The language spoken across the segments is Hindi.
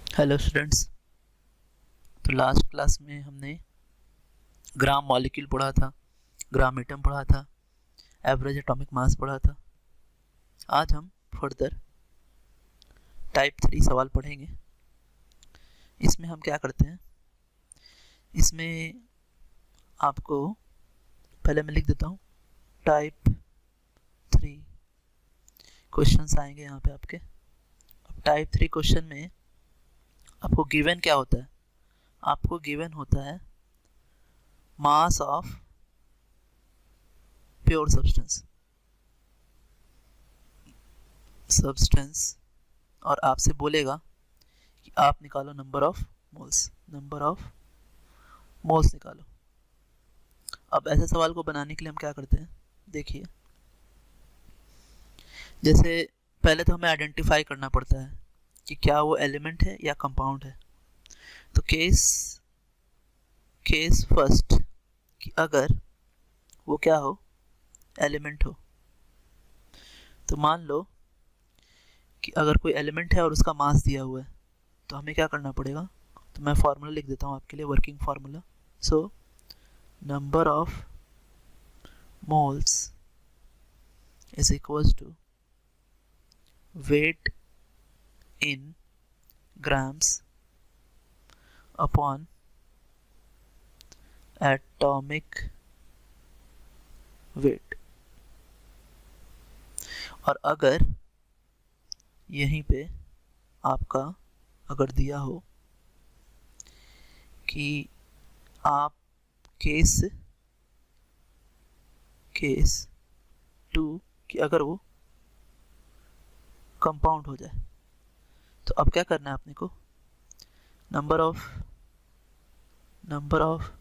Hello students. तो लास्ट क्लास में हमने ग्राम मॉलिक्यूल पढ़ा था, ग्राम एटम पढ़ा था, एवरेज एटॉमिक मास पढ़ा था। आज हम फर्दर टाइप 3 सवाल पढ़ेंगे। इसमें हम क्या करते हैं, इसमें आपको पहले मैं लिख देता हूँ टाइप 3 क्वेश्चंस आएंगे यहाँ पे आपके। अब टाइप 3 क्वेश्चन में आपको गिवन क्या होता है? आपको गिवन होता है मास ऑफ प्योर सब्सटेंस और आपसे बोलेगा कि आप निकालो नंबर ऑफ मोल्स निकालो। अब ऐसे सवाल को बनाने के लिए हम क्या करते हैं, देखिए, जैसे पहले तो हमें आइडेंटिफाई करना पड़ता है कि क्या वो एलिमेंट है या कंपाउंड है। तो केस फर्स्ट कि अगर वो क्या हो, एलिमेंट हो, तो मान लो कि अगर कोई एलिमेंट है और उसका मास दिया हुआ है, तो हमें क्या करना पड़ेगा। तो मैं फार्मूला लिख देता हूँ आपके लिए, working formula. So number of moles is equals to weight in grams upon atomic weight। और अगर यहीं पे आपका अगर दिया हो कि आप केस 2 कि अगर वो कंपाउंड हो जाए, तो अब क्या करना है अपने को, number of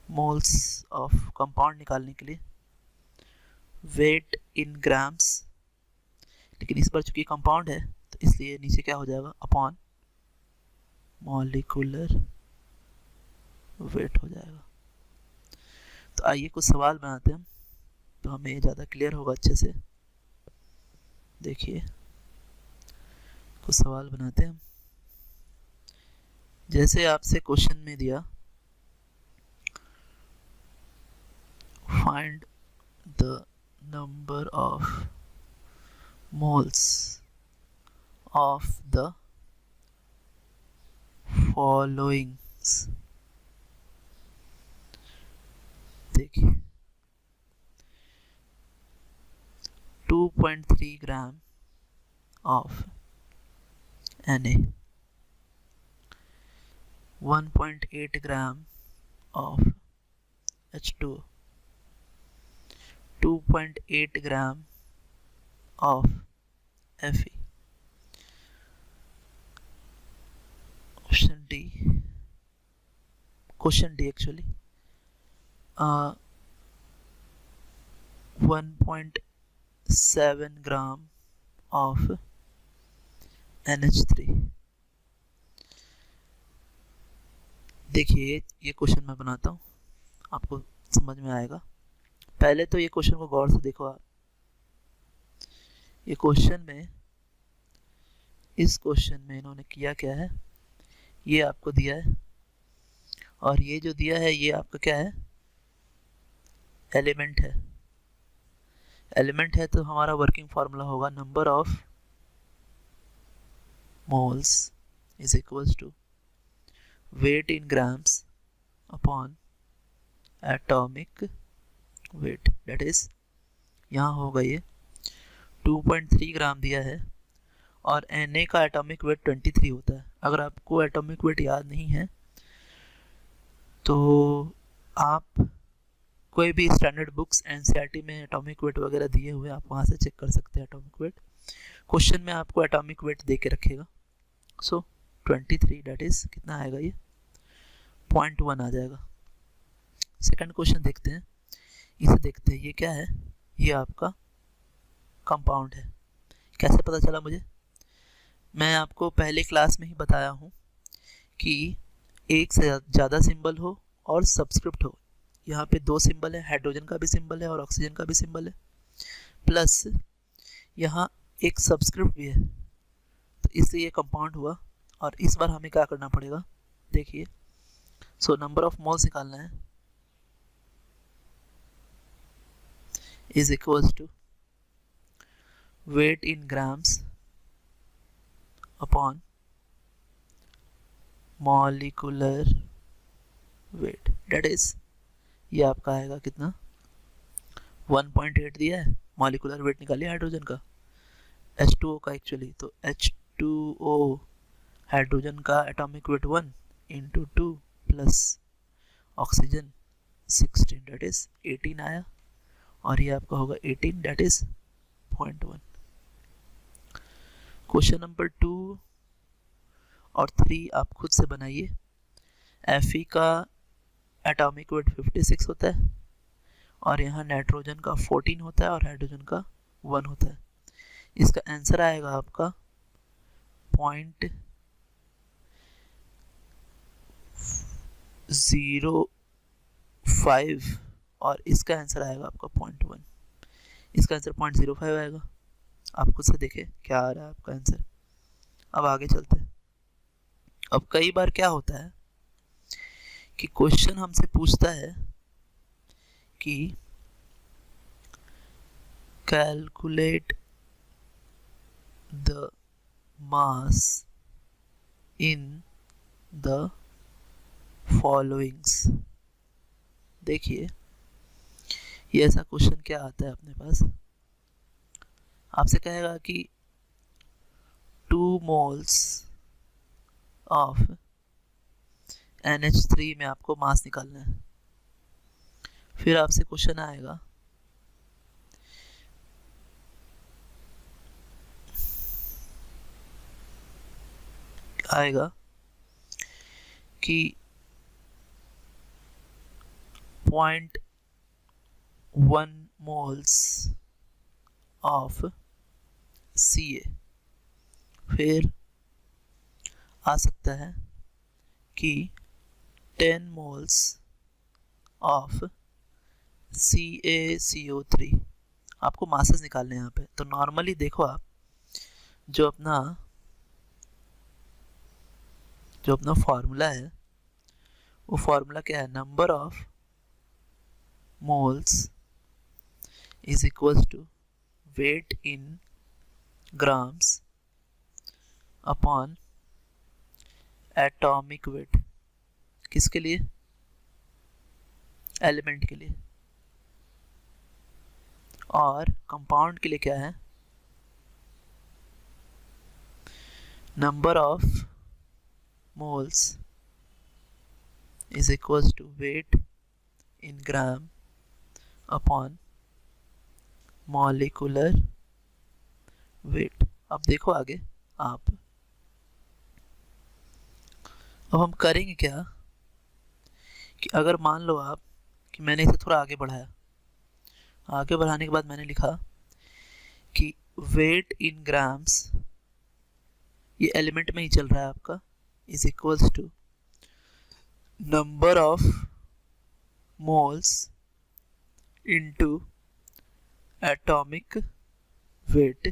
moles of compound निकालने के लिए वेट इन ग्राम्स, लेकिन इस बार चूंकि कंपाउंड है तो इसलिए नीचे क्या हो जाएगा, अपॉन मॉलिक्यूलर वेट हो जाएगा। तो आइए कुछ सवाल बनाते हैं, तो हमें ज़्यादा क्लियर होगा अच्छे से। देखिए कुछ सवाल बनाते हैं। जैसे आपसे क्वेश्चन में दिया, find the number of moles of the followings. देखिए 2.3 gram of Na, 1.8 gram of H2O, 2.8 gram of Fe। Question D actually 1.7 gram of NH3। देखिए ये क्वेश्चन मैं बनाता हूँ, आपको समझ में आएगा। पहले तो ये क्वेश्चन को गौर से देखो आप। ये क्वेश्चन में, इस क्वेश्चन में इन्होंने किया क्या है, ये आपको दिया है और ये जो दिया है ये आपका क्या है, एलिमेंट है। एलिमेंट है तो हमारा वर्किंग फार्मूला होगा number of moles is equals to weight in grams upon atomic weight. That is, यहाँ होगा ये 2.3 ग्राम दिया है और Na का एटॉमिक वेट 23 होता है। अगर आपको एटॉमिक वेट याद नहीं है तो आप कोई भी स्टैंडर्ड बुक्स एनसीईआरटी में एटॉमिक वेट वगैरह दिए हुए आप वहाँ से चेक कर सकते हैं एटॉमिक वेट। क्वेश्चन में आपको एटॉमिक वेट दे के रखेगा। सो 23 डेट इज कितना आएगा, ये 0.1 आ जाएगा। सेकंड क्वेश्चन देखते हैं, इसे देखते हैं। ये क्या है, ये आपका कंपाउंड है। कैसे पता चला मुझे, मैं आपको पहले क्लास में ही बताया हूँ कि एक से ज़्यादा सिंबल हो और सब्सक्रिप्ट हो। यहाँ पे 2 सिंबल है, हाइड्रोजन का भी सिंबल है और ऑक्सीजन का भी सिंबल है, प्लस यहाँ एक सब्सक्रिप्ट भी है, तो इसलिए ये कंपाउंड हुआ। और इस बार हमें क्या करना पड़ेगा, देखिए, सो नंबर ऑफ मोल्स निकालना है, is equals to weight in grams upon molecular weight, that is, ये आपका आएगा कितना, 1.8 दिया है, मॉलिक्यूलर वेट निकालिए हाइड्रोजन का, H2O का एक्चुअली, तो H2O हाइड्रोजन का atomic weight 1 into 2 plus oxygen 16, that is 18 आया, और ये आपका होगा 18, डेट इज 0.1। क्वेश्चन नंबर 2 और 3 आप खुद से बनाइए। Fe का एटॉमिक वेट 56 होता है, और यहाँ नाइट्रोजन का 14 होता है और हाइड्रोजन का 1 होता है। इसका आंसर आएगा आपका 0.05 और इसका आंसर आएगा आपका 0.1। इसका आंसर 0.05 आएगा। आप खुद से देखें क्या आ रहा है आपका आंसर। अब आगे चलते हैं। अब कई बार क्या होता है कि क्वेश्चन हमसे पूछता है कि calculate the mass in the followings. देखिए ये ऐसा क्वेश्चन क्या आता है अपने पास, आपसे कहेगा कि 2 मोल्स ऑफ NH3 में आपको मास निकालना है। फिर आपसे क्वेश्चन आएगा कि 0.1 मोल्स ऑफ Ca। फिर आ सकता है कि 10 मोल्स ऑफ CaCO3। आपको मासेस निकालने हैं यहाँ पे। तो नॉर्मली देखो आप जो अपना फॉर्मूला है वो फॉर्मूला क्या है, number of moles is equals to weight in grams upon atomic weight. किसके लिए, एलिमेंट के लिए। और कंपाउंड के लिए क्या है, number of moles is equals to weight in gram upon molecular weight. अब देखो आगे आप, अब हम करेंगे क्या कि अगर मान लो आप कि मैंने इसे थोड़ा आगे बढ़ाया, आगे बढ़ाने के बाद मैंने लिखा कि वेट इन ग्राम्स, ये एलिमेंट में ही चल रहा है आपका, is equals to number of moles into atomic weight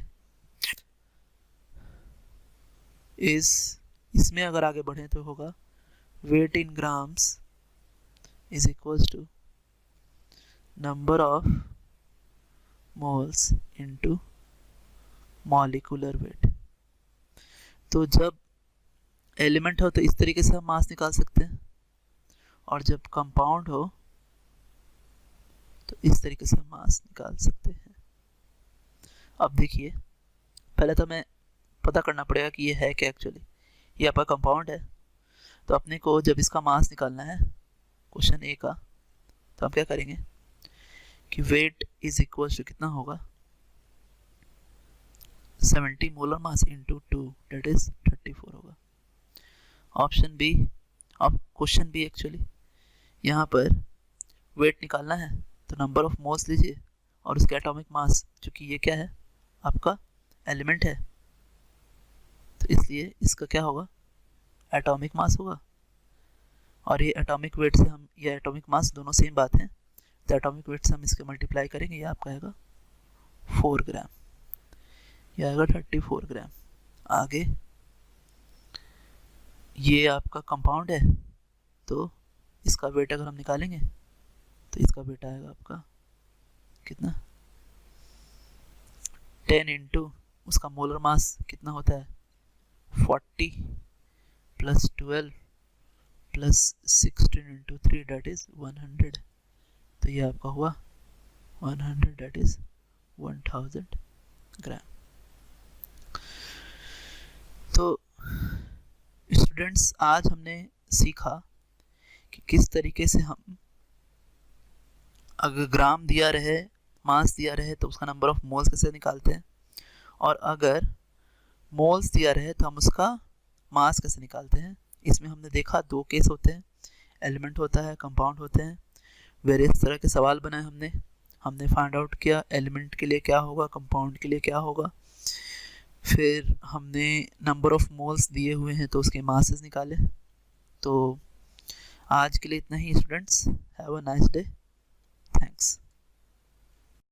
is, इसमें अगर आगे बढ़े तो होगा weight in grams is equals to number of moles into molecular weight. तो जब एलिमेंट हो तो इस तरीके से हम मास निकाल सकते हैं, और जब कंपाउंड हो तो इस तरीके से हम मास निकाल सकते हैं। अब देखिए पहले तो हमें पता करना पड़ेगा कि ये है क्या एक्चुअली। ये आपका कंपाउंड है, तो अपने को जब इसका मास निकालना है क्वेश्चन ए का, तो हम क्या करेंगे कि वेट इज इक्वल टू कितना होगा, 70 molar mass into 2, that is 34 होगा। ऑप्शन बी, अब क्वेश्चन बी एक्चुअली यहाँ पर वेट निकालना है तो नंबर ऑफ मोल्स लीजिए और उसके एटॉमिक मास, चूँकि ये क्या है आपका एलिमेंट है तो इसलिए इसका क्या होगा, एटॉमिक मास होगा। और ये एटॉमिक वेट से हम, ये एटॉमिक मास दोनों सेम बात है, तो एटॉमिक वेट से हम इसके मल्टीप्लाई करेंगे, ये आपका आएगा 4 ग्राम, ये आएगा 34 ग्राम। आगे ये आपका कंपाउंड है, तो इसका वेट अगर हम निकालेंगे तो इसका वेट आएगा आपका कितना, 10 इंटू उसका मोलर मास कितना होता है 40 plus 12 plus 16 into 3 that is 100। तो ये आपका हुआ 100 डेट इज 1000 ग्राम। तो स्टूडेंट्स आज हमने सीखा कि किस तरीके से हम अगर ग्राम दिया रहे, मास दिया रहे तो उसका नंबर ऑफ मोल्स कैसे निकालते हैं, और अगर मोल्स दिया रहे तो हम उसका मास कैसे निकालते हैं। इसमें हमने देखा दो केस होते हैं, एलिमेंट होता है, कंपाउंड होते हैं। वेरियस तरह के सवाल बनाए हमने फाइंड आउट किया एलिमेंट के लिए क्या होगा, कंपाउंड के लिए क्या होगा। फिर हमने नंबर ऑफ मोल्स दिए हुए हैं तो उसके मासेस निकाले। तो आज के लिए इतना ही students, have a nice day, thanks.